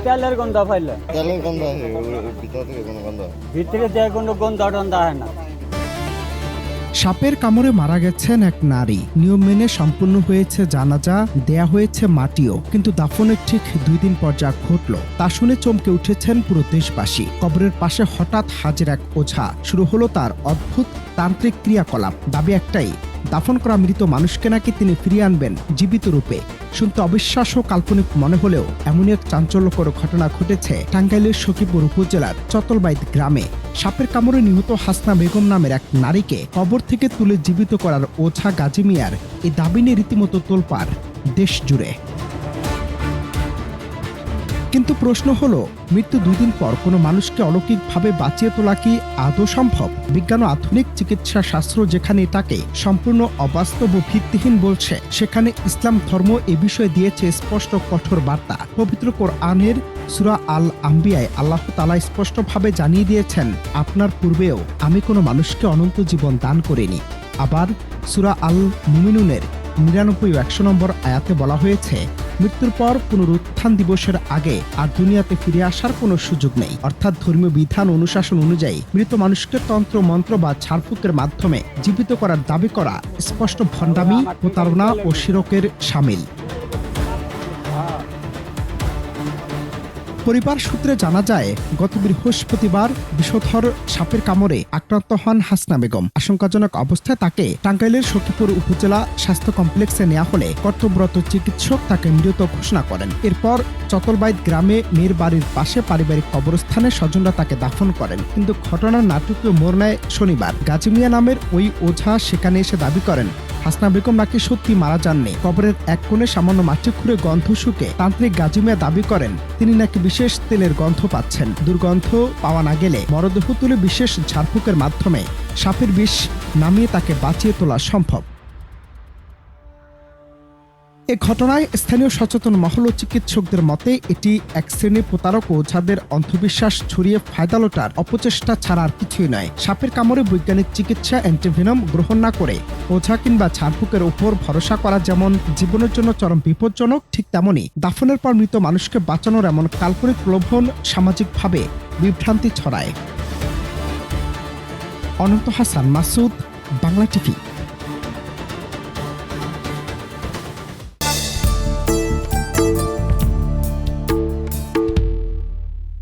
তেলের গন্ধ পাইলে তেলের গন্ধ আছে ভিতর থেকে কোনো গন্ধ ভিতরে দিয়ে কোনো গন্ধ টন্ধ হয় না। সাপের কামড়ে মারা গেছেন এক নারী। নিয়ম মেনে সম্পূর্ণ হয়েছে জানাজা, দেয়া হয়েছে মাটিও, কিন্তু দাফনের ঠিক 2 দিন পর যা ঘটল তা শুনে চমকে উঠেছেন পুরো দেশবাসী। কবরের পাশে হঠাৎ হাজির এক ওঝা। শুরু হলো তার অদ্ভুত তান্ত্রিক ক্রিয়াকলাপ। দাবি একটাই, দাফন করা মৃত মানুষকে নাকি তিনি ফিরিয়ে আনবেন জীবিত রূপে। শুনতে অবিশ্বাস্য কাল্পনিক মনে হলেও এমনই এক চাঞ্চল্যকর ঘটনা ঘটেছে টাঙ্গাইলের সখীপুর উপজেলার চতলবাইদ গ্রামে। সাপের কামড়ে নিহত হাসনা বেগম নামের এক নারীকে কবর থেকে তুলে জীবিত করার ওঝা গাজী মিয়ার এই দাবি নিয়ে রীতিমতো তোলপাড় দেশ জুড়ে। কিন্তু প্রশ্ন হলো, মৃত্যু 2 দিন পর কোনো মানুষকে অলৌকিকভাবে বাঁচিয়ে তোলা কি আদৌ সম্ভব? বিজ্ঞান ও আধুনিক চিকিৎসা শাস্ত্র যেখানে এটাকে সম্পূর্ণ অবাস্তব ও ভিত্তিহীন বলছে, সেখানে ইসলাম ধর্ম এ বিষয়ে দিয়েছে স্পষ্ট কঠোর বার্তা। পবিত্র কোরআনের সূরা আল আম্বিয়ায় আল্লাহ তাআলা স্পষ্টভাবে জানিয়ে দিয়েছেন, আপনার পূর্বেও আমি কোনো মানুষকে অনন্ত জীবন দান করিনি। আবার সূরা আল মুমিনুনের 99 ও 100 নম্বর আয়াতে বলা হয়েছে, মৃত্যুর পর পুনরুত্থান দিবসের আগে আর দুনিয়াতে ফিরে আসার কোনো সুযোগ নেই। অর্থাৎ ধর্মীয় বিধান অনুশাসন অনুযায়ী মৃত মানুষকে তন্ত্র মন্ত্র বা ঝাড়ফুঁকের মাধ্যমে জীবিত করার দাবি করা স্পষ্ট ভণ্ডামি, প্রতারণা ও শিরকের শামিল। পরিবার সূত্রে জানা যায়, গত বৃহস্পতিবার বিষধর সাপের কামড়ে আক্রান্ত হন হাসনা বেগম। আশঙ্কাজনক অবস্থায় তাকে টাঙ্গাইলের সখীপুর উপজেলা স্বাস্থ্য কমপ্লেক্সে নেওয়া হলে কর্তব্যরত চিকিৎসক তাকে মৃত ঘোষণা করেন। এরপর চতলবাইদ গ্রামে মেয়ের বাড়ির পাশে পারিবারিক কবরস্থানে স্বজনরা তাকে দাফন করেন। কিন্তু ঘটনার নাটকীয় মোড় নেয় শনিবার। গাজী মিয়া নামের ওই ওঝা সেখানে এসে দাবি করেন, হাসনা বেগম নাকি সত্যি মারা যাননি। কবরের এক কোণে সামান্য মাটি খুঁড়ে গন্ধ শুকে তান্ত্রিক গাজী মিয়া দাবি করেন, তিনি নাকি বিশেষ তেলের গন্ধ পাচ্ছেন। দুর্গন্ধ পাওয়া না গেলে মরদেহ তুলে বিশেষ ঝাড়ফুঁকের মাধ্যমে সাপের বিষ নামিয়ে তাকে বাঁচিয়ে তোলা সম্ভব। এ ঘটনায় স্থানীয় সচেতন মহল ও চিকিৎসকদের মতে এটি এক শ্রেণীর প্রতারক ও ওঝাদের অন্ধবিশ্বাস ছড়িয়ে ফায়দা লোটার অপচেষ্টা ছাড়া আর কিছুই নয়। সাপের কামড়ে বৈজ্ঞানিক চিকিৎসা অ্যান্টিভেনম গ্রহণ না করে ওঝা কিংবা ঝাড়ফুঁকের উপর ভরসা করা যেমন জীবনের জন্য চরম বিপজ্জনক, ঠিক তেমনই দাফনের পর মৃত মানুষকে বাঁচানোর এমন কাল্পনিক প্রলোভন সামাজিকভাবে বিভ্রান্তি ছড়ায়। অনন্ত হাসান মাসুদ, বাংলা টিভি।